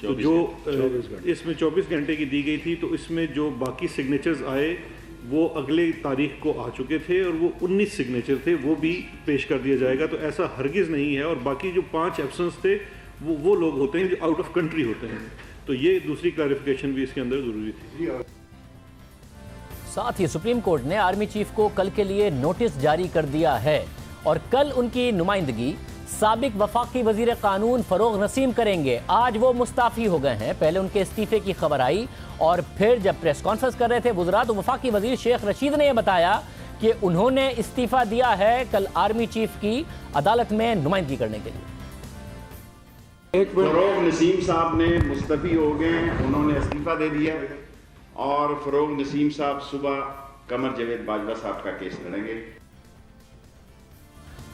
تو جو اس میں 24 گھنٹے کی دی گئی تھی، تو اس میں جو باقی سگنیچرز آئے وہ اگلے تاریخ کو آ چکے تھے، اور وہ 19 سگنیچر تھے، وہ بھی پیش کر دیا جائے گا. تو ایسا ہرگز نہیں ہے. اور باقی جو 5 ایبسنس تھے وہ لوگ ہوتے ہیں جو آؤٹ آف کنٹری ہوتے ہیں. تو یہ دوسری کلیریفیکیشن بھی اس کے اندر ضروری تھی. ساتھ ہی سپریم کورٹ نے آرمی چیف کو کل کے لیے نوٹس جاری کر دیا ہے، اور کل ان کی نمائندگی سابق وفاقی وزیر قانون فروغ نسیم کریں گے. آج وہ مستعفی ہو گئے ہیں. پہلے ان کے استعفے کی خبر آئی، اور پھر جب پریس کانفرنس کر رہے تھے وزراء، تو وفاقی وزیر شیخ رشید نے یہ بتایا کہ انہوں نے استعفیٰ دیا ہے کل آرمی چیف کی عدالت میں نمائندگی کرنے کے لیے. فروغ نسیم صاحب نے مستعفی ہو گئے، انہوں نے استعفیٰ دے دیا، اور فروغ نسیم صاحب صبح قمر جاوید باجوہ صاحب کا کیس لڑیں گے.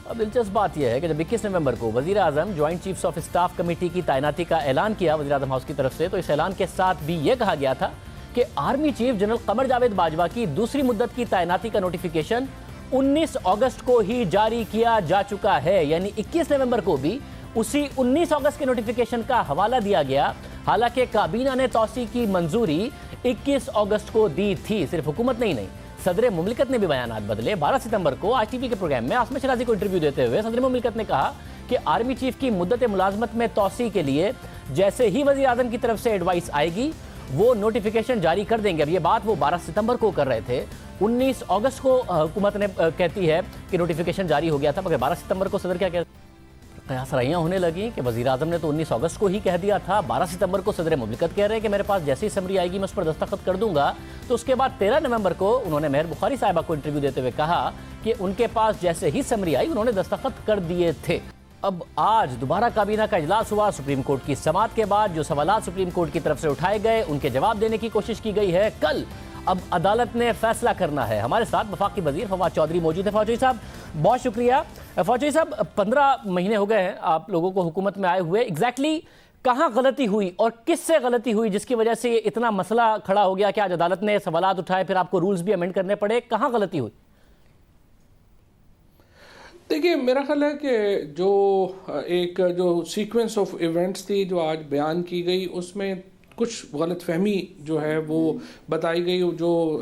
اب دلچسپ بات یہ ہے کہ جب 21 نومبر کو وزیر اعظم joint chiefs of staff committee کی تعیناتی کا اعلان کیا وزیر اعظم ہاؤس کی طرف سے، تو اس اعلان کے ساتھ بھی یہ کہا گیا تھا کہ army chief general Qamar Javed Bajwa کی دوسری مدت کی تعیناتی کا نوٹیفیکیشن 19 اگست کو ہی جاری کیا جا چکا ہے. یعنی 21 نومبر کو بھی اسی 19 اگست کے نوٹیفیکیشن کا حوالہ دیا گیا، حالانکہ کابینہ نے توسیع کی منظوری 21 اگست کو دی تھی. صرف حکومت نہیں، صدر مملکت نے بھی بیانات بدلے. 12 ستمبر کو آج ٹی وی کے پروگرام میں عاصمہ شیرازی کو انٹرویو دیتے ہوئے صدر مملکت نے کہا کہ آرمی چیف کی مدت ملازمت میں توسیع کے لیے جیسے ہی وزیر اعظم کی طرف سے ایڈوائس آئے گی وہ نوٹیفیکیشن جاری کر دیں گے. اب یہ بات وہ 12 ستمبر کو کر رہے تھے. 19 اگست کو حکومت نے کہتی ہے کہ نوٹیفیکیشن جاری ہو گیا تھا، مگر 12 ستمبر کو صدر کیا کہتے؟ قیاس رائیاں ہونے لگیں کہ وزیر اعظم نے تو 19 اگست کو ہی کہہ دیا تھا. 12 ستمبر کو صدر مملکت کہہ رہے ہیں کہ میرے پاس جیسی سمری آئے گی میں اس پر دستخط کر دوں گا. تو اس کے بعد 13 نومبر کو انہوں نے مہر بخاری صاحبہ کو انٹرویو دیتے ہوئے کہا کہ ان کے پاس جیسے ہی سمری آئی انہوں نے دستخط کر دیے تھے. اب آج دوبارہ کابینہ کا اجلاس ہوا. سپریم کورٹ کی سماعت کے بعد جو سوالات سپریم کورٹ کی طرف سے اٹھائے گئے ان کے جواب دینے کی کوشش کی گئی ہے. کل اب عدالت نے فیصلہ کرنا ہے. ہمارے ساتھ وفاقی وزیر فواد چودھری موجود ہیں. فواد چودھری صاحب بہت شکریہ. فواد چودھری صاحب 15 مہینے ہو گئے ہیں آپ لوگوں کو حکومت میں آئے ہوئے. ایگزیکٹلی کہاں غلطی ہوئی اور کس سے غلطی ہوئی جس کی وجہ سے یہ اتنا مسئلہ کھڑا ہو گیا کہ آج عدالت نے سوالات اٹھائے، پھر آپ کو رولز بھی امینڈ کرنے پڑے؟ کہاں غلطی ہوئی؟ دیکھیے میرا خیال ہے کہ جو سیکوینس آف ایونٹس تھی جو آج بیان کی گئی اس میں کچھ غلط فہمی جو ہے وہ بتائی گئی. جو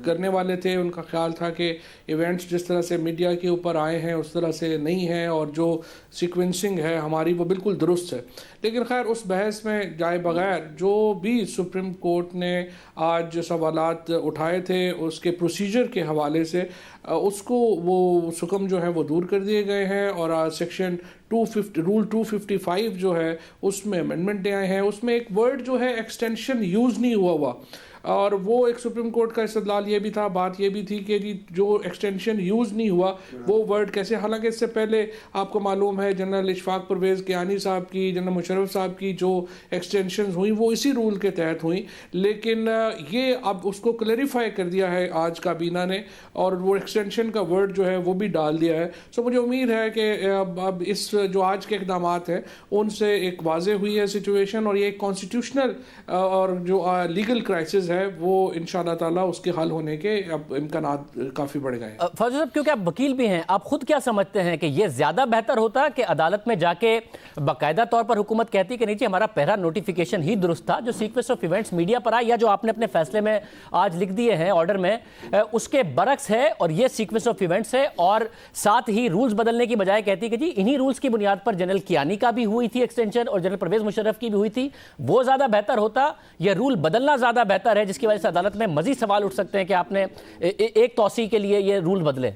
کرنے والے تھے ان کا خیال تھا کہ ایونٹس جس طرح سے میڈیا کے اوپر آئے ہیں اس طرح سے نہیں ہیں، اور جو سیکوینسنگ ہے ہماری وہ بالکل درست ہے. لیکن خیر اس بحث میں جائے بغیر جو بھی سپریم کورٹ نے آج سوالات اٹھائے تھے اس کے پروسیجر کے حوالے سے اس کو وہ حکم جو ہے وہ دور کر دیے گئے ہیں، اور سیکشن 250 رول 255 جو ہے اس میں امینڈمنٹیں آئے ہیں. اس میں ایک ورڈ جو ہے ایکسٹینشن یوز نہیں ہوا، اور وہ ایک سپریم کورٹ کا استدلال یہ بھی تھا، بات یہ بھی تھی کہ جو ایکسٹینشن یوز نہیں ہوا وہ ورڈ کیسے، حالانکہ اس سے پہلے آپ کو معلوم ہے جنرل اشفاق پرویز کیانی صاحب کی، جنرل مشرف صاحب کی جو ایکسٹینشنز ہوئیں وہ اسی رول کے تحت ہوئیں. لیکن یہ اب اس کو کلیریفائی کر دیا ہے آج کابینہ نے، اور وہ ایکسٹینشن کا ورڈ جو ہے وہ بھی ڈال دیا ہے. سو مجھے امید ہے کہ اب اس جو آج کے اقدامات ہیں ان سے ایک واضح ہوئی ہے سچویشن، اور یہ ایک کانسٹیٹیوشنل اور جو لیگل کرائسس ہے وہ انشاءاللہ تعالیٰ اس کے حل ہونے کے اب امکانات کافی بڑھ گئے ہیں. فواد صاحب کیونکہ آپ وکیل بھی ہیں، آپ خود کیا سمجھتے ہیں کہ یہ زیادہ بہتر ہوتا کہ عدالت میں جا کے باقاعدہ طور پر حکومت کہتی کہ نہیں جی ہمارا پہلا نوٹیفیکیشن ہی درست تھا، جو سیکوینس آف ایونٹس میڈیا پر آئے یا جو آپ نے اپنے فیصلے میں آج لکھ دیے ہیں آرڈر میں اس کے برعکس ہے، اور یہ سیکوینس آف ایونٹس ہے، اور ساتھ ہی رولز بدلنے کی بجائے کہتی کہ جی انہی رولز کی بنیاد پر جنرل کیانی کا بھی ہوئی تھی ایکسٹینشن اور جنرل پرویز مشرف کی بھی ہوئی تھی، وہ زیادہ بہتر ہوتا؟ یہ رول بدلنا زیادہ بہتر ہے جس کی وجہ سے عدالت میں مزید سوال اٹھ سکتے ہیں کہ آپ نے ایک توسیع کے لیے یہ رول بدلے؟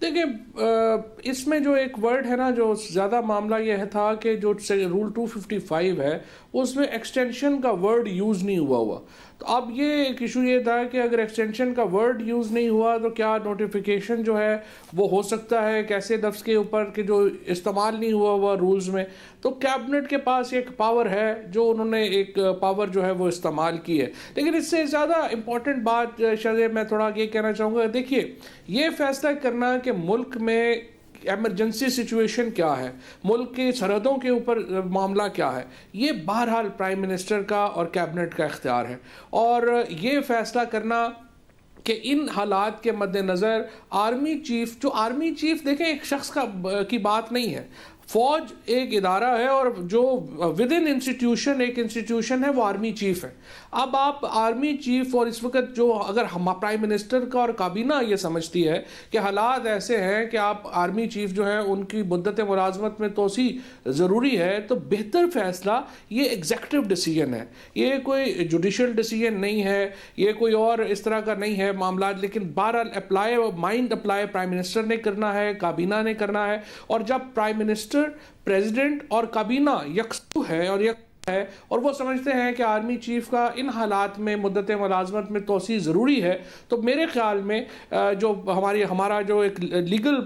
دیکھیں اس میں جو ایک ورڈ ہے نا، جو زیادہ معاملہ یہ تھا کہ جو رول 255 ہے اس میں ایکسٹینشن کا ورڈ یوز نہیں ہوا. تو اب یہ ایک ایشو یہ تھا کہ اگر ایکسٹینشن کا ورڈ یوز نہیں ہوا تو کیا نوٹیفیکیشن جو ہے وہ ہو سکتا ہے کیسے لفظ کے اوپر کہ جو استعمال نہیں ہوا رولز میں. تو کیبنٹ کے پاس ایک پاور ہے جو انہوں نے ایک پاور جو ہے وہ استعمال کی ہے. لیکن اس سے زیادہ امپورٹنٹ بات شاید میں تھوڑا یہ کہنا چاہوں گا، دیکھیے یہ فیصلہ کرنا کہ ملک میں ایمرجنسی سچویشن کیا ہے، ملک کی سرحدوں کے اوپر معاملہ کیا ہے، یہ بہرحال پرائم منسٹر کا اور کیبنٹ کا اختیار ہے. اور یہ فیصلہ کرنا کہ ان حالات کے مد نظر آرمی چیف دیکھیں ایک شخص کی بات نہیں ہے. فوج ایک ادارہ ہے اور جو ود ان انسٹیٹیوشن ایک انسٹیٹیوشن ہے وہ آرمی چیف ہے. اب آپ آرمی چیف اور اس وقت جو اگر پرائم منسٹر کا اور کابینہ یہ سمجھتی ہے کہ حالات ایسے ہیں کہ آپ آرمی چیف جو ہے ان کی مدت ملازمت میں توسیع ضروری ہے, تو بہتر فیصلہ یہ ایگزیکٹو ڈیسیجن ہے, یہ کوئی جوڈیشل ڈیسیجن نہیں ہے, یہ کوئی اور اس طرح کا نہیں ہے معاملات. لیکن بہرحال مائنڈ اپلائی پرائم منسٹر نے کرنا ہے, کابینہ نے کرنا ہے. اور جب پرائم منسٹر, پریزیڈنٹ اور کابینہ یکسو ہے اور وہ سمجھتے ہیں کہ آرمی چیف کا ان حالات میں مدت ملازمت میں توسیع ضروری ہے, تو میرے خیال میں جو ہمارا جو ایک لیگل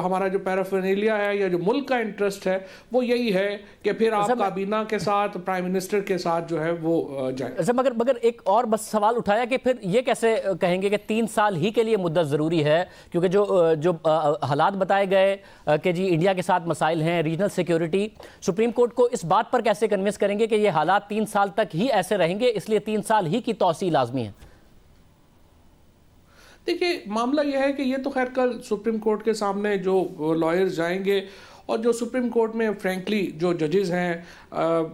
ہمارا جو پیرافرنیلیا ہے یا جو ملک کا انٹرسٹ ہے وہ یہی ہے کہ پھر آپ کابینہ کے ساتھ, پرائم منسٹر کے ساتھ جو ہے وہ جائیں. مگر ایک اور بس سوال اٹھایا کہ پھر یہ کیسے کہیں گے کہ 3 سال ہی کے لیے مدت ضروری ہے, کیونکہ جو حالات بتائے گئے کہ جی انڈیا کے ساتھ مسائل ہیں, ریجنل سیکیورٹی, سپریم کورٹ کو اس بات پر کیسے کنوینس کریں گے کہ یہ حالات 3 سال تک ہی ایسے رہیں گے, اس لیے 3 سال ہی کی توسیع لازمی ہے؟ دیکھیے معاملہ یہ ہے کہ یہ تو خیر کل سپریم کورٹ کے سامنے جو لائرز جائیں گے, اور جو سپریم کورٹ میں فرینکلی جو ججز ہیں,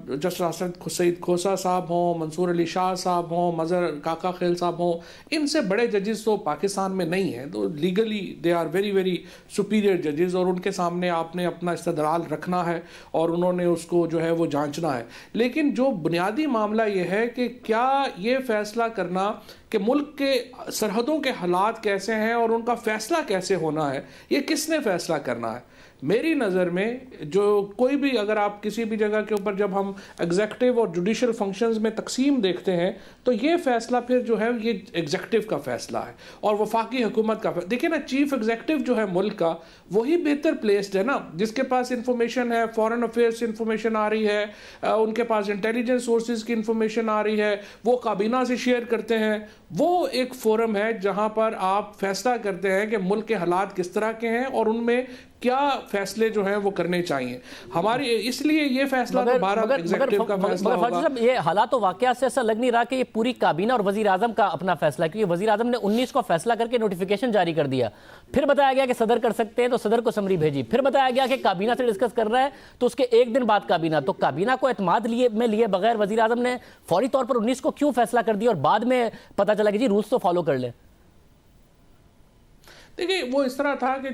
جسٹس اسد سعید کھوسہ صاحب ہوں, منصور علی شاہ صاحب ہوں, مظہر کاکا خیل صاحب ہوں, ان سے بڑے ججز تو پاکستان میں نہیں ہیں, تو legally they are very very superior ججز, اور ان کے سامنے آپ نے اپنا استدلال رکھنا ہے اور انہوں نے اس کو جو ہے وہ جانچنا ہے. لیکن جو بنیادی معاملہ یہ ہے کہ کیا یہ فیصلہ کرنا کہ ملک کے سرحدوں کے حالات کیسے ہیں اور ان کا فیصلہ کیسے ہونا ہے, یہ کس نے فیصلہ کرنا ہے؟ میری نظر میں جو کوئی بھی, اگر آپ کسی بھی جگہ کے اوپر جب ہم ایگزیکٹو اور جوڈیشل فنکشنز میں تقسیم دیکھتے ہیں تو یہ فیصلہ پھر جو ہے یہ ایگزیکٹو کا فیصلہ ہے اور وفاقی حکومت کا فیصلہ. دیکھیں نا, چیف ایگزیکٹو جو ہے ملک کا وہی بہتر پلیسڈ ہے نا, جس کے پاس انفارمیشن ہے, فورن افیئرس انفارمیشن آ رہی ہے, ان کے پاس انٹیلیجنس سورسز کی انفارمیشن آ رہی ہے, وہ کابینہ سے شیئر کرتے ہیں. وہ ایک فورم ہے جہاں پر آپ فیصلہ کرتے ہیں کہ ملک کے حالات کس طرح کے ہیں اور ان میں کیا فیصلے جو ہیں وہ کرنے چاہیے ہماری, اس لیے یہ فیصلہ دوبارہ ایگزیکٹو کا فیصلہ ہوگا. یہ حالات و واقعات سے ایسا لگ نہیں رہا کہ یہ پوری کابینہ اور وزیر اعظم کا اپنا فیصلہ ہے, کیونکہ وزیر اعظم نے 19 کو فیصلہ کر کے نوٹیفیکیشن جاری کر دیا, پھر بتایا گیا کہ صدر کر سکتے ہیں تو صدر کو سمری بھیجی, پھر بتایا گیا کہ کابینہ سے ڈسکس کر رہا ہے تو اس کے 1 دن بعد کابینہ, تو کابینہ کو اعتماد میں لیے بغیر وزیر اعظم نے فوری طور پر 19 کو کیوں فیصلہ کر دیا اور بعد میں پتا چلا کہ جی رولز تو فالو کر لیں؟ دیکھیں وہ اس طرح تھا کہ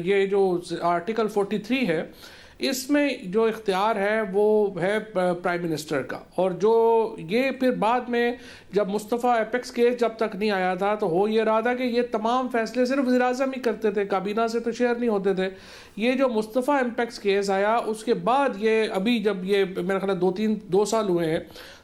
یہ جو آرٹیکل 43 ہے اس میں جو اختیار ہے وہ ہے پرائم منسٹر کا, اور جو یہ پھر بعد میں جب مصطفیٰ ایپیکس کیس جب تک نہیں آیا تھا تو ہو یہ رہا تھا کہ یہ تمام فیصلے صرف وزیر اعظم ہی کرتے تھے, کابینہ سے تو شیئر نہیں ہوتے تھے. یہ جو مصطفیٰ ایپیکس کیس آیا اس کے بعد یہ ابھی جب یہ میرا خیال ہے 2 سال ہوئے ہیں,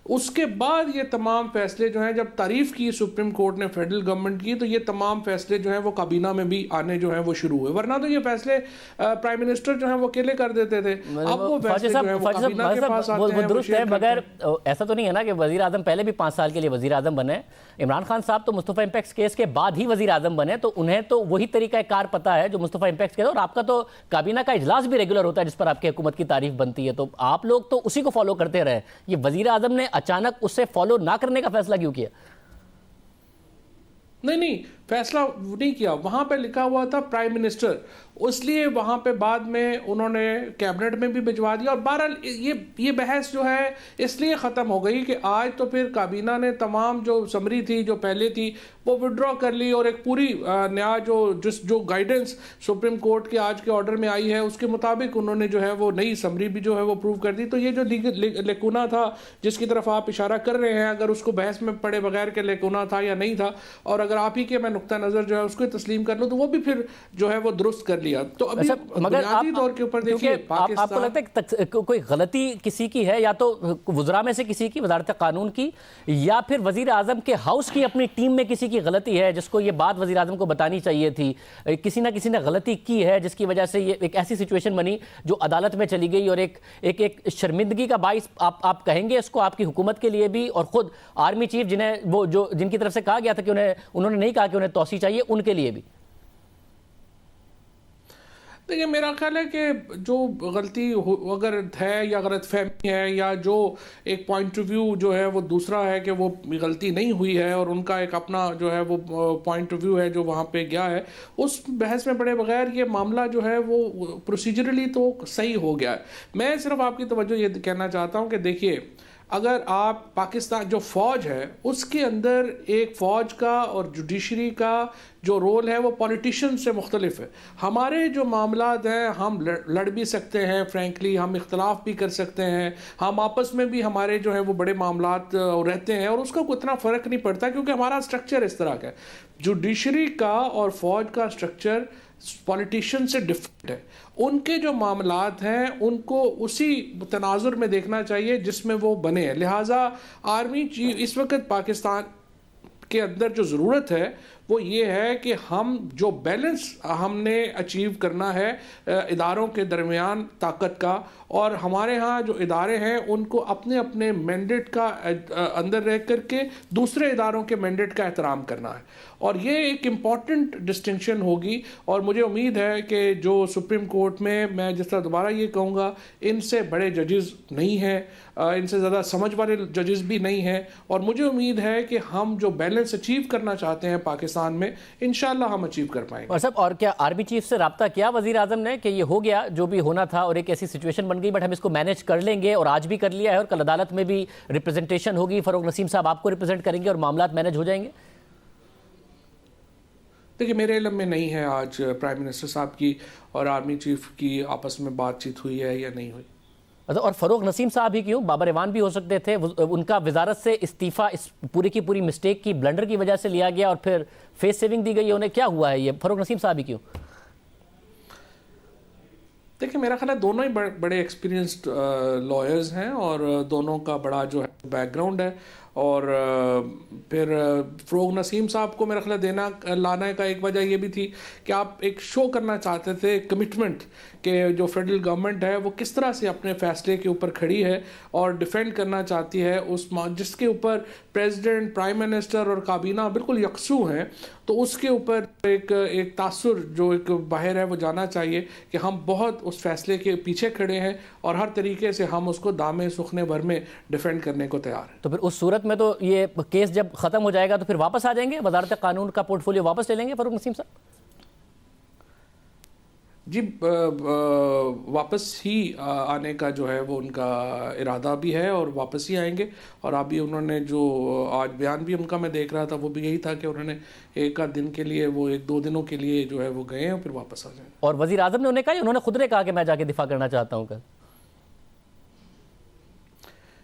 اس کے بعد یہ تمام فیصلے جو ہیں جب تعریف کی سپریم کورٹ نے فیڈرل گورنمنٹ کی, تو یہ تمام فیصلے جو ہیں وہ کابینہ میں بھی آنے جو ہیں وہ شروع ہوئے, ورنہ تو یہ فیصلے پرائم منسٹر جو ہیں وہ اکیلے کر دیتے تھے. اب وہ فیصلے جو ہیں وہ کابینہ کے پاس آتے ہیں, درست ہے, مگر ایسا تو نہیں ہے نا کہ وزیر اعظم پہلے بھی 5 سال کے لیے وزیر اعظم بنے. عمران خان صاحب تو مصطفیٰ ایمپیکس کیس کے بعد ہی وزیر اعظم بنے, تو انہیں تو وہی طریقہ کار پتہ ہے جو مصطفیٰ ایمپیکس کیس, اور آپ کا تو کابینہ کا اجلاس بھی ریگولر ہوتا ہے جس پر آپ کی حکومت کی تعریف بنتی ہے, تو آپ لوگ تو اسی کو فالو کرتے رہے. یہ وزیر اعظم نے اچانک اس سے فالو نہ کرنے کا فیصلہ کیوں کیا؟ نہیں فیصلہ نہیں کیا, وہاں پہ لکھا ہوا تھا پرائم منسٹر, اس لیے وہاں پہ بعد میں انہوں نے کیبنٹ میں بھی بھجوا دیا. اور بہرحال یہ بحث جو ہے اس لیے ختم ہو گئی کہ آج تو پھر کابینہ نے تمام جو سمری تھی جو پہلے تھی وہ وڈرا کر لی, اور ایک پوری نیا جو گائیڈنس سپریم کورٹ کے آج کے آرڈر میں آئی ہے اس کے مطابق انہوں نے جو ہے وہ نئی سمری بھی جو ہے وہ پروو کر دی. تو یہ جو لیکونا تھا جس کی طرف آپ اشارہ کر رہے ہیں, اگر اس کو بحث میں پڑے بغیر کہ لیکونا تھا یا نہیں تھا, اور اگر آپ ہی کے میں نقطہ نظر جو ہے اس کو تسلیم کر لوں تو وہ بھی پھر جو ہے وہ درست کر لیا. تو ابھی بنیادی طور کے اوپر دیکھیے آپ کو لگتا ہے کہ کوئی غلطی کسی کی ہے, یا تو وزراء میں سے کسی کی, وزارت قانون کی, یا پھر وزیر اعظم کے ہاؤس کی اپنی ٹیم میں کسی کی غلطی ہے جس کو یہ بات وزیر اعظم کو بتانی چاہیے تھی, کسی نہ کسی نے غلطی کی ہے جس کی وجہ سے یہ ایک ایسی سچویشن بنی جو عدالت میں چلی گئی, اور ایک شرمندگی کا باعث آپ کہیں گے اس کو آپ کی حکومت کے لیے بھی, اور خود آرمی چیف جن کی طرف سے کہا گیا تھا کہ انہوں نے نہیں کہا کہ انہیں توسیع چاہیے, ان کے لیے بھی؟ دیکھیے میرا خیال ہے کہ جو غلطی اگر ہے یا غلط فہمی ہے یا جو ایک پوائنٹ آف ویو جو ہے وہ دوسرا ہے کہ وہ غلطی نہیں ہوئی ہے اور ان کا ایک اپنا جو ہے وہ پوائنٹ آف ویو ہے جو وہاں پہ گیا ہے، اس بحث میں پڑے بغیر یہ معاملہ جو ہے وہ پروسیجرلی تو صحیح ہو گیا ہے۔ میں صرف آپ کی توجہ یہ کہنا چاہتا ہوں کہ دیکھیے اگر آپ پاکستان جو فوج ہے اس کے اندر ایک فوج کا اور جوڈیشری کا جو رول ہے وہ پولیٹیشین سے مختلف ہے۔ ہمارے جو معاملات ہیں ہم لڑ بھی سکتے ہیں، فرینکلی ہم اختلاف بھی کر سکتے ہیں، ہم آپس میں بھی ہمارے جو ہیں وہ بڑے معاملات رہتے ہیں اور اس کا کوئی اتنا فرق نہیں پڑتا کیونکہ ہمارا سٹرکچر اس طرح کا ہے۔ جوڈیشری کا اور فوج کا سٹرکچر پولیٹیشین سے ڈفرینٹ ہے۔ ان کے جو معاملات ہیں ان کو اسی تناظر میں دیکھنا چاہیے جس میں وہ بنے ہیں۔ لہٰذا آرمی چیف اس وقت پاکستان کے اندر جو ضرورت ہے وہ یہ ہے کہ ہم جو بیلنس ہم نے اچیو کرنا ہے اداروں کے درمیان طاقت کا، اور ہمارے ہاں جو ادارے ہیں ان کو اپنے اپنے مینڈیٹ کا اندر رہ کر کے دوسرے اداروں کے مینڈیٹ کا احترام کرنا ہے، اور یہ ایک امپورٹنٹ ڈسٹنکشن ہوگی۔ اور مجھے امید ہے کہ جو سپریم کورٹ میں جس طرح دوبارہ یہ کہوں گا ان سے بڑے ججز نہیں ہیں، ان سے زیادہ سمجھ والے ججز بھی نہیں ہیں، اور مجھے امید ہے کہ ہم جو بیلنس اچیو کرنا چاہتے ہیں پاکستان میں انشاءاللہ ہم اچیو کر پائیں گے۔ اور صاحب اور کیا آرمی چیف سے رابطہ کیا وزیر اعظم نے کہ یہ ہو گیا جو بھی ہونا تھا اور ایک ایسی سچویشن بن گئی بٹ ہم اس کو مینیج کر لیں گے، اور آج بھی کر لیا ہے اور کل عدالت میں بھی ریپریزنٹیشن ہوگی، فاروق نسیم صاحب آپ کو ریپریزنٹ کریں گے اور معاملات مینیج ہو جائیں گے؟ دیکھیے میرے علم میں نہیں ہے آج پرائم منسٹر صاحب کی اور آرمی چیف کی آپس میں بات چیت ہوئی ہے یا نہیں ہوئی۔ اور فاروق نسیم صاحب ہی کیوں؟ بابر ایوان بھی ہو سکتے تھے، ان کا وزارت سے استعفیٰ اس پوری کی پوری مسٹیک کی بلنڈر کی وجہ سے لیا گیا اور پھر فیس سیونگ دی گئی، انہیں کیا ہوا ہے یہ فاروق نسیم صاحب ہی کیوں؟ دیکھیں میرا خیال ہے دونوں ہی بڑے ایکسپیرینسڈ لائرز ہیں اور دونوں کا بڑا جو ہے بیک گراؤنڈ ہے، اور پھر فاروق نسیم صاحب کو میرا خیال دینا لانے کا ایک وجہ یہ بھی تھی کہ آپ ایک شو کرنا چاہتے تھے کمٹمنٹ کہ جو فیڈرل گورنمنٹ ہے وہ کس طرح سے اپنے فیصلے کے اوپر کھڑی ہے اور ڈیفینڈ کرنا چاہتی ہے اس جس کے اوپر پریزیڈنٹ، پرائم منسٹر اور کابینہ بالکل یکسو ہیں، تو اس کے اوپر ایک تاثر جو ایک باہر ہے وہ جانا چاہیے کہ ہم بہت اس فیصلے کے پیچھے کھڑے ہیں اور ہر طریقے سے ہم اس کو دامے سخنے بھر میں ڈیفینڈ کرنے کو تیار ہیں۔ تو پھر اس صورت میں تو یہ کیس جب ختم ہو جائے گا تو پھر واپس آ جائیں گے، وزارت قانون کا پورٹ فولیو واپس لے لیں گے فاروق نسیم صاحب؟ جی واپس ہی آنے کا جو ہے وہ ان کا ارادہ بھی ہے اور واپس ہی آئیں گے، اور ابھی انہوں نے جو آج بیان بھی ان کا میں دیکھ رہا تھا وہ بھی یہی تھا کہ انہوں نے ایک آدھ دن کے لیے وہ 1-2 دنوں کے لیے جو ہے وہ گئے ہیں اور پھر واپس آ جائیں گے۔ اور وزیر اعظم نے انہیں کہا، انہوں نے خود نے کہا کہ میں جا کے دفاع کرنا چاہتا ہوں کل؟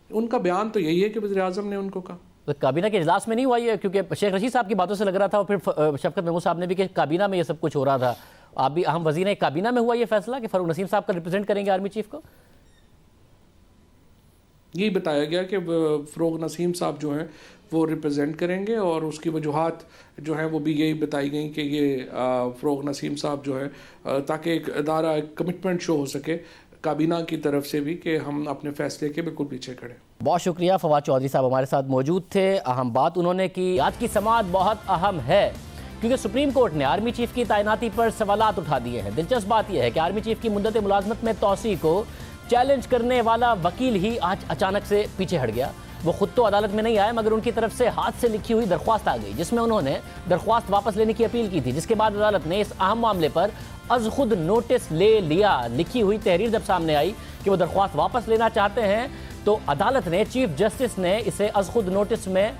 ان کا بیان تو یہی ہے کہ وزیر اعظم نے ان کو کہا۔ کابینہ کے اجلاس میں نہیں ہوا یہ؟ کیونکہ شیخ رشید صاحب کی باتوں سے لگ رہا تھا اور پھر شفقت محمود صاحب نے بھی کہ کابینہ میں یہ سب کچھ ہو رہا تھا، آپ بھی اہم وزیر ہیں، کابینہ میں ہوا یہ فیصلہ کہ فاروق نسیم صاحب کا ریپرزینٹ کریں گے آرمی چیف کو؟ یہی بتایا گیا کہ فاروق نسیم صاحب جو ہیں وہ ریپرزینٹ کریں گے، اور اس کی وجوہات جو ہیں وہ بھی یہی بتائی گئیں کہ یہ فاروق نسیم صاحب جو ہے تاکہ ایک ادارہ ایک کمٹمنٹ شو ہو سکے کابینہ کی طرف سے بھی کہ ہم اپنے فیصلے کے بالکل پیچھے کھڑے۔ بہت شکریہ، فواد چودھری صاحب ہمارے ساتھ موجود تھے، اہم بات انہوں نے کی۔ آج کی سماعت بہت اہم ہے کیونکہ سپریم کورٹ نے آرمی چیف کی تعیناتی پر سوالات اٹھا دیے ہیں۔ دلچسپ بات یہ ہے کہ آرمی چیف کی مدت ملازمت میں توسیع کو چیلنج کرنے والا وکیل ہی آج اچانک سے پیچھے ہٹ گیا۔ وہ خود تو عدالت میں نہیں آئے مگر ان کی طرف سے ہاتھ سے لکھی ہوئی درخواست آ گئی جس میں انہوں نے درخواست واپس لینے کی اپیل کی تھی، جس کے بعد عدالت نے اس اہم معاملے پر از خود نوٹس لے لیا۔ لکھی ہوئی تحریر جب سامنے آئی کہ وہ درخواست واپس لینا چاہتے ہیں تو عدالت نے، چیف جسٹس نے اسے از خود نوٹس میں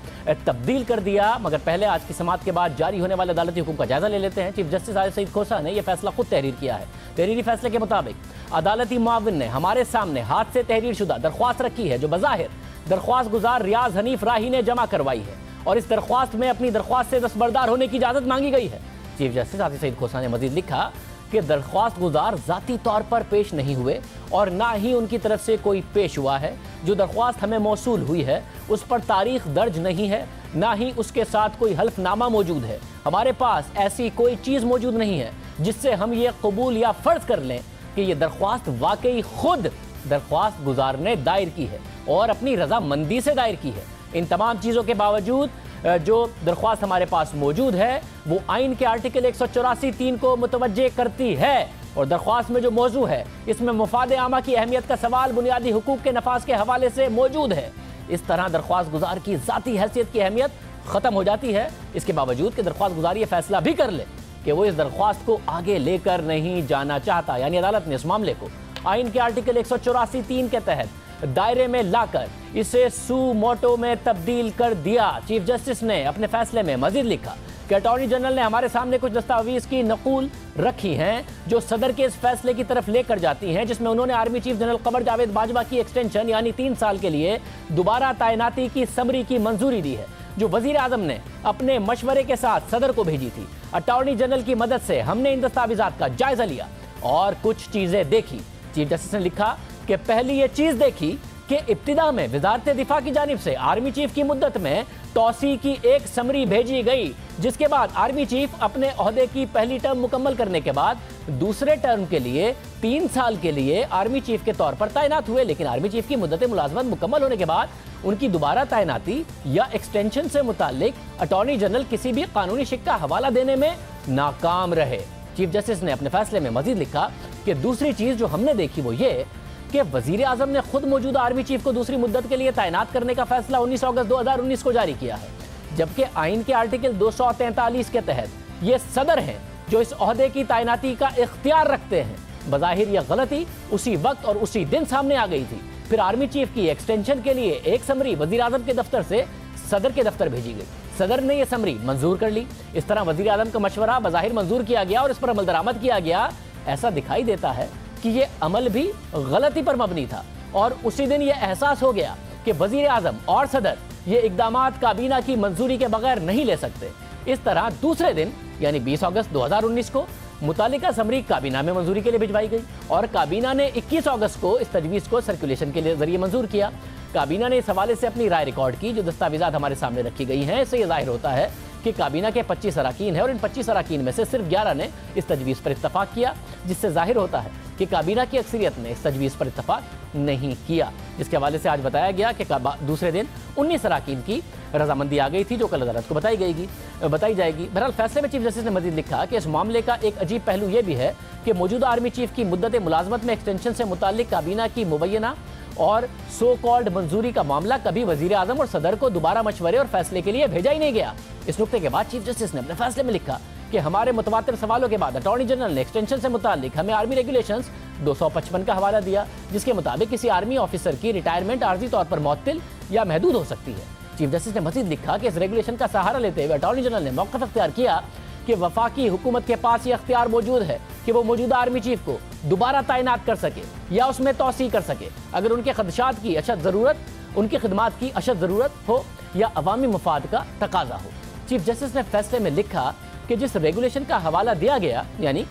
تبدیل کر دیا۔ مگر پہلے آج کی سماعت کے بعد جاری ہونے والے عدالتی حکم کا جائزہ لے لیتے ہیں۔ چیف جسٹس عارف سعید کھوسہ نے یہ فیصلہ خود تحریر کیا ہے۔ تحریری فیصلے کے مطابق عدالتی معاون نے ہمارے سامنے ہاتھ سے تحریر شدہ درخواست رکھی ہے جو بظاہر درخواست گزار ریاض حنیف راہی نے جمع کروائی ہے، اور اس درخواست میں اپنی درخواست سے دستبردار ہونے کی اجازت مانگی گئی ہے۔ چیف جسٹس عارف سعید کھوسہ نے مزید لکھا کہ درخواست گزار ذاتی طور پر پیش نہیں ہوئے اور نہ ہی ان کی طرف سے کوئی پیش ہوا ہے۔ جو درخواست ہمیں موصول ہوئی ہے اس پر تاریخ درج نہیں ہے، نہ ہی اس کے ساتھ کوئی حلف نامہ موجود ہے۔ ہمارے پاس ایسی کوئی چیز موجود نہیں ہے جس سے ہم یہ قبول یا فرض کر لیں کہ یہ درخواست واقعی خود درخواست گزار نے دائر کی ہے اور اپنی رضامندی سے دائر کی ہے۔ ان تمام چیزوں کے باوجود جو درخواست ہمارے پاس موجود ہے وہ آئین کے آرٹیکل 184(3) کو متوجہ کرتی ہے اور درخواست میں جو موضوع ہے اس میں مفاد عامہ کی اہمیت کا سوال بنیادی حقوق کے نفاذ کے حوالے سے موجود ہے۔ اس طرح درخواست گزار کی ذاتی حیثیت کی اہمیت ختم ہو جاتی ہے، اس کے باوجود کہ درخواست گزار یہ فیصلہ بھی کر لے کہ وہ اس درخواست کو آگے لے کر نہیں جانا چاہتا، یعنی عدالت نے اس معاملے کو آئین کے آرٹیکل 184(3) کے تحت دائرے میں لا کر اسے سو موٹو میں تبدیل کر دیا۔ چیف جسٹس نے اپنے فیصلے میں مزید لکھا کہ اٹارنی جنرل نے ہمارے سامنے کچھ دستاویز کی نقول رکھی ہیں جو صدر کے اس فیصلے کی طرف لے کر جاتی ہیں، جس میں انہوں نے army chief general Qamar Javed Bajwa کی ایکسٹینشن یعنی 3 سال کے لیے دوبارہ تعیناتی کی سمری کی منظوری دی ہے، جو وزیر اعظم نے اپنے مشورے کے ساتھ صدر کو بھیجی تھی۔ اٹارنی جنرل کی مدد سے ہم نے ان دستاویزات کا جائزہ لیا اور کچھ چیزیں دیکھی۔ چیف جسٹس نے لکھا کہ پہلی یہ چیز دیکھی کہ ابتدا میں وزارت دفاع کی جانب سے آرمی چیف کی مدت میں توسیع کی ایک سمری بھیجی گئی، جس کے بعد آرمی چیف اپنے عہدے کی پہلی ٹرم مکمل کرنے کے بعد دوسرے ٹرم کے لیے 3 سال کے لیے آرمی چیف کے طور پر تعینات ہوئے، لیکن آرمی چیف کی مدت ملازمت مکمل ہونے کے بعد ان کی دوبارہ تعیناتی یا ایکسٹینشن سے متعلق اٹارنی جنرل کسی بھی قانونی شک کا حوالہ دینے میں ناکام رہے۔ چیف جسٹس نے اپنے فیصلے میں مزید لکھا کہ دوسری چیز جو ہم نے دیکھی وہ یہ کہ وزیر اعظم نے خود موجودہ آرمی چیف کو دوسری مدت کے لیے تعینات کرنے کا فیصلہ 19 اگست 2019 کو جاری کیا ہے، جبکہ آئین کے آرٹیکل 243 کے تحت یہ صدر ہیں جو اس عہدے کی تعیناتی کا اختیار رکھتے ہیں۔ بظاہر یہ غلطی اسی وقت اور اسی دن سامنے آ گئی تھی۔ پھر آرمی چیف کی ایکسٹینشن کے لیے ایک سمری وزیر اعظم کے دفتر سے صدر کے دفتر بھیجی گئی، صدر نے یہ سمری منظور کر لی۔ اس طرح وزیر اعظم کا مشورہ بظاہر منظور کیا گیا اور اس پر عمل درآمد کیا گیا۔ ایسا دکھائی دیتا ہے کہ یہ عمل بھی غلطی پر مبنی تھا اور اسی دن یہ احساس ہو گیا کہ وزیر اعظم اور صدر یہ اقدامات کابینہ کی منظوری کے بغیر نہیں لے سکتے۔ اس طرح دوسرے دن یعنی 20 اگست 2019 کو متعلقہ سمری کابینہ میں منظوری کے لیے بھجوائی گئی اور کابینہ نے 21 اگست کو اس تجویز کو سرکولیشن کے لیے ذریعے منظور کیا۔ کابینہ نے اس حوالے سے اپنی رائے ریکارڈ کی، جو دستاویزات ہمارے سامنے رکھی گئی ہیں۔ اس سے یہ ظاہر ہوتا ہے کہ کابینہ کے 25 اراکین ہیں اور ان 25 اراکین میں سے صرف 11 نے اس تجویز پر اتفاق کیا، جس سے ظاہر ہوتا ہے کہ کابینہ کی اکثریت نے اس تجویز پر اتفاق نہیں کیا، جس کے حوالے سے آج بتایا گیا کہ دوسرے دن 19 اراکین کی رضامندی آ گئی تھی، جو کل عدالت کو بتائی جائے گی۔ بہرحال فیصلے میں چیف جسٹس نے مزید لکھا کہ اس معاملے کا ایک عجیب پہلو یہ بھی ہے کہ موجودہ آرمی چیف کی مدت ملازمت میں ایکسٹینشن سے متعلق کابینہ کی مبینہ اور سو کالڈ منظوری کا معاملہ کبھی وزیر اعظم اور صدر کو دوبارہ مشورے اور فیصلے کے لیے بھیجا ہی نہیں گیا۔ اس نقطے کے بعد چیف جسٹس نے اپنے فیصلے میں لکھا کہ ہمارے متواتر سوالوں کے بعد اٹارنی جنرل نے ایکسٹینشن سے متعلق ہمیں آرمی ریگولیشنز 255 کا حوالہ دیا، جس کے مطابق کسی آرمی آفیسر کی ریٹائرمنٹ عارضی طور پر معطل یا محدود ہو سکتی ہے۔ چیف جسٹس نے مزید لکھا کہ اس ریگولیشن کا سہارا لیتے ہوئے اٹارنی جنرل نے موقف اختیار کیا کہ وفاقی حکومت کے پاس یہ اختیار موجود ہے کہ وہ موجودہ آرمی چیف کو دوبارہ تعینات کر سکے یا اس میں توسیع کر سکے اگر ان کے خدشات کی اشد ضرورت، ان کی خدمات کی اشد ضرورت ہو یا عوامی مفاد کا تقاضا ہو۔ چیف جسٹس نے فیصلے میں لکھا کہ جس ریگولیشن کا حوالہ دیا گیا، یعنی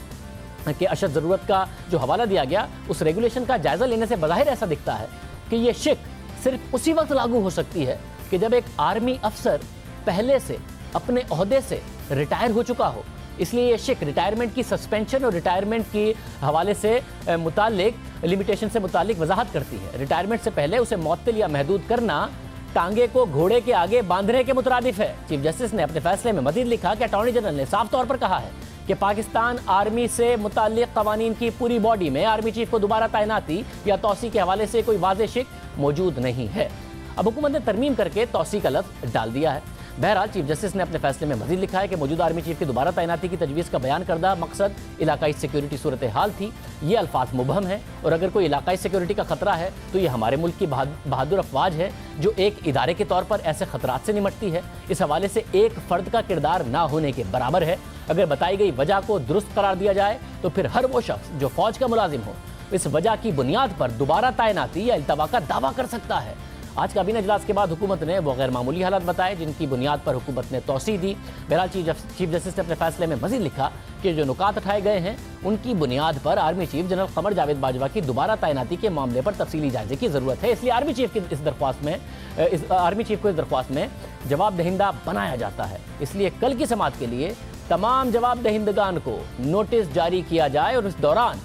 کہ اشد ضرورت کا جو حوالہ دیا گیا، اس ریگولیشن کا جائزہ لینے سے بظاہر ایسا دکھتا ہے کہ یہ شک صرف اسی وقت لاگو ہو سکتی ہے کہ جب ایک آرمی افسر پہلے سے اپنے عہدے سے ریٹائر ہو چکا ہو۔ اس لیے یہ شک ریٹائرمنٹ کی سسپینشن اور ریٹائرمنٹ کے حوالے سے متعلق لمیٹیشن سے متعلق وضاحت کرتی ہے۔ ریٹائرمنٹ سے پہلے اسے معطل یا محدود کرنا ٹانگے کو گھوڑے کے آگے باندھنے کے مترادف ہے۔ چیف جسٹس نے اپنے فیصلے میں مزید لکھا کہ اٹارنی جنرل نے صاف طور پر کہا ہے کہ پاکستان آرمی سے متعلق قوانین کی پوری باڈی میں آرمی چیف کو دوبارہ تعیناتی یا توسیع کے حوالے سے کوئی واضح شک موجود نہیں ہے۔ اب حکومت نے ترمیم کر کے توسیع کا لفظ ڈال دیا ہے۔ بہرحال چیف جسٹس نے اپنے فیصلے میں مزید لکھا ہے کہ موجودہ آرمی چیف کی دوبارہ تعیناتی کی تجویز کا بیان کردہ مقصد علاقائی سیکیورٹی صورتحال تھی۔ یہ الفاظ مبہم ہیں اور اگر کوئی علاقائی سیکیورٹی کا خطرہ ہے تو یہ ہمارے ملک کی بہادر افواج ہے جو ایک ادارے کے طور پر ایسے خطرات سے نمٹتی ہے۔ اس حوالے سے ایک فرد کا کردار نہ ہونے کے برابر ہے۔ اگر بتائی گئی وجہ کو درست قرار دیا جائے تو پھر ہر وہ شخص جو فوج کا ملازم ہو اس وجہ کی بنیاد پر دوبارہ تعیناتی یا التوا کا دعویٰ کر سکتا ہے۔ آج کابینہ اجلاس کے بعد حکومت نے وہ غیر معمولی حالات بتائے جن کی بنیاد پر حکومت نے توسیع دی۔ بہرحال چیف جسٹس نے اپنے فیصلے میں مزید لکھا کہ جو نکات اٹھائے گئے ہیں ان کی بنیاد پر army chief general Qamar Javed Bajwa کی دوبارہ تعیناتی کے معاملے پر تفصیلی جائزے کی ضرورت ہے۔ اس لیے آرمی چیف کو اس درخواست میں جواب دہندہ بنایا جاتا ہے۔ اس لیے کل کی سماعت کے لیے تمام جواب دہندگان کو نوٹس جاری کیا جائے اور اس دوران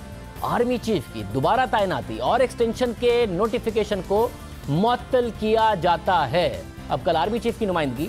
آرمی چیف کی دوبارہ تعیناتی اور ایکسٹینشن کے نوٹیفیکیشن کو معطل کیا جاتا ہے۔ اب کل آرمی چیف کی نمائندگی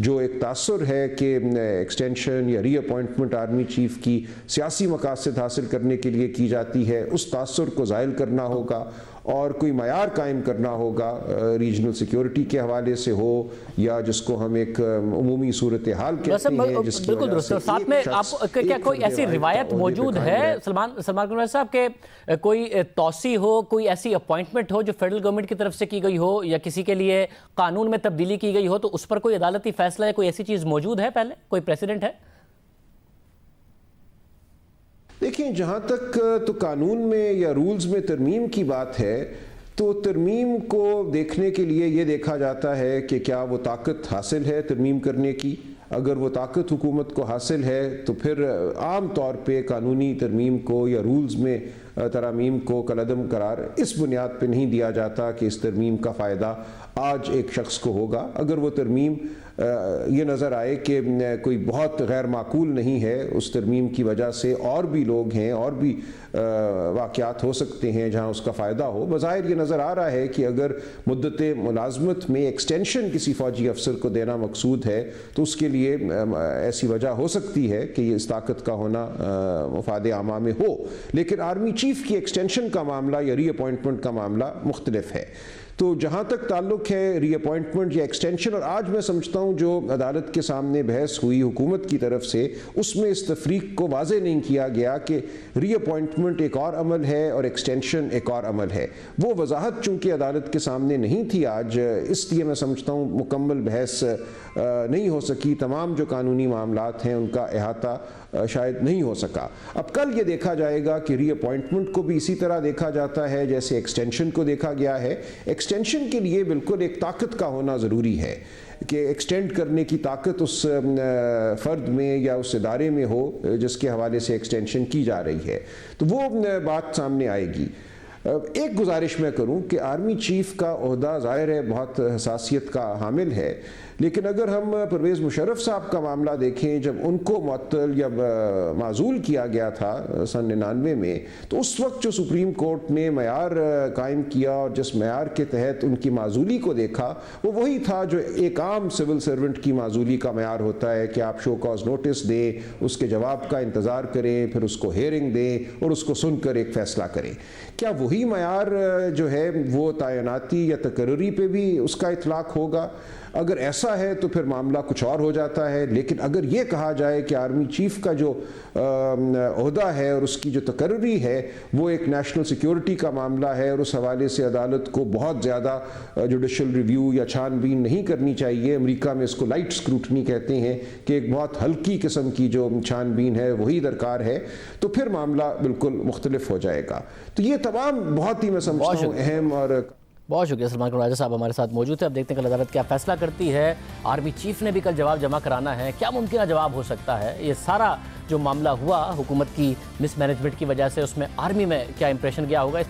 جو ایک تاثر ہے کہ ایکسٹینشن یا ری اپوائنٹمنٹ آرمی چیف کی سیاسی مقاصد حاصل کرنے کے لیے کی جاتی ہے، اس تاثر کو زائل کرنا ہوگا اور کوئی معیار قائم کرنا ہوگا ریجنل سیکیورٹی کے حوالے سے ہو یا جس کو ہم ایک عمومی صورتحال کہتے ہیں، جس کی بالکل درست. ساتھ میں آپ کیا کوئی ایسی روایت موجود ہے سلمان قنواری صاحب کہ کوئی توسیع ہو، کوئی ایسی اپوائنٹمنٹ ہو جو فیڈرل گورنمنٹ کی طرف سے کی گئی ہو یا کسی کے لیے قانون میں تبدیلی کی گئی ہو تو اس پر کوئی عدالتی فیصلہ ہے، کوئی ایسی چیز موجود ہے، پہلے کوئی پریسیڈنٹ ہے؟ دیکھیں، جہاں تک تو قانون میں یا رولز میں ترمیم کی بات ہے تو ترمیم کو دیکھنے کے لیے یہ دیکھا جاتا ہے کہ کیا وہ طاقت حاصل ہے ترمیم کرنے کی. اگر وہ طاقت حکومت کو حاصل ہے تو پھر عام طور پہ قانونی ترمیم کو یا رولز میں ترامیم کو کالعدم قرار اس بنیاد پہ نہیں دیا جاتا کہ اس ترمیم کا فائدہ آج ایک شخص کو ہوگا. اگر وہ ترمیم یہ نظر آئے کہ کوئی بہت غیر معقول نہیں ہے، اس ترمیم کی وجہ سے اور بھی لوگ ہیں، اور بھی واقعات ہو سکتے ہیں جہاں اس کا فائدہ ہو. بظاہر یہ نظر آ رہا ہے کہ اگر مدت ملازمت میں ایکسٹینشن کسی فوجی افسر کو دینا مقصود ہے تو اس کے لیے ایسی وجہ ہو سکتی ہے کہ اس طاقت کا ہونا مفاد عامہ میں ہو. لیکن آرمی چیف کی ایکسٹینشن کا معاملہ یا ری اپوائنٹمنٹ کا معاملہ مختلف ہے. تو جہاں تک تعلق ہے ری اپوائنٹمنٹ یا ایکسٹینشن، اور آج میں سمجھتا ہوں جو عدالت کے سامنے بحث ہوئی حکومت کی طرف سے، اس میں اس تفریق کو واضح نہیں کیا گیا کہ ری اپوائنٹمنٹ ایک اور عمل ہے اور ایکسٹینشن ایک اور عمل ہے. وہ وضاحت چونکہ عدالت کے سامنے نہیں تھی آج، اس لیے میں سمجھتا ہوں مکمل بحث نہیں ہو سکی. تمام جو قانونی معاملات ہیں ان کا احاطہ شاید نہیں ہو سکا. اب کل یہ دیکھا جائے گا کہ ری اپوائنٹمنٹ کو بھی اسی طرح دیکھا جاتا ہے جیسے ایکسٹینشن کو دیکھا گیا ہے. ایکسٹینشن کے لیے بالکل ایک طاقت کا ہونا ضروری ہے کہ ایکسٹینڈ کرنے کی طاقت اس فرد میں یا اس ادارے میں ہو جس کے حوالے سے ایکسٹینشن کی جا رہی ہے. تو وہ بات سامنے آئے گی. ایک گزارش میں کروں کہ آرمی چیف کا عہدہ ظاہر ہے بہت حساسیت کا حامل ہے، لیکن اگر ہم پرویز مشرف صاحب کا معاملہ دیکھیں، جب ان کو معطل یا معزول کیا گیا تھا سن 99 میں، تو اس وقت جو سپریم کورٹ نے معیار قائم کیا اور جس معیار کے تحت ان کی معزولی کو دیکھا وہ وہی تھا جو ایک عام سول سرونٹ کی معزولی کا معیار ہوتا ہے کہ آپ شو کاز نوٹس دیں، اس کے جواب کا انتظار کریں، پھر اس کو ہیئرنگ دیں اور اس کو سن کر ایک فیصلہ کریں. کیا وہی معیار جو ہے وہ تعیناتی یا تقرری پہ بھی اس کا اطلاق ہوگا؟ اگر ایسا ہے تو پھر معاملہ کچھ اور ہو جاتا ہے. لیکن اگر یہ کہا جائے کہ آرمی چیف کا جو عہدہ ہے اور اس کی جو تقرری ہے وہ ایک نیشنل سیکیورٹی کا معاملہ ہے اور اس حوالے سے عدالت کو بہت زیادہ جوڈیشل ریویو یا چھان بین نہیں کرنی چاہیے، امریکہ میں اس کو لائٹ اسکروٹنی کہتے ہیں کہ ایک بہت ہلکی قسم کی جو چھان بین ہے وہی درکار ہے، تو پھر معاملہ بالکل مختلف ہو جائے گا. تو یہ تمام بہت ہی میں سمجھتا ہوں اہم اور بہت شکریہ سلمان قنواری صاحب ہمارے ساتھ موجود تھے. اب دیکھتے ہیں کل عدالت کیا فیصلہ کرتی ہے. آرمی چیف نے بھی کل جواب جمع کرانا ہے، کیا ممکنہ جواب ہو سکتا ہے؟ یہ سارا جو معاملہ ہوا حکومت کی مس مینجمنٹ کی وجہ سے، اس میں آرمی میں کیا امپریشن گیا ہوگا؟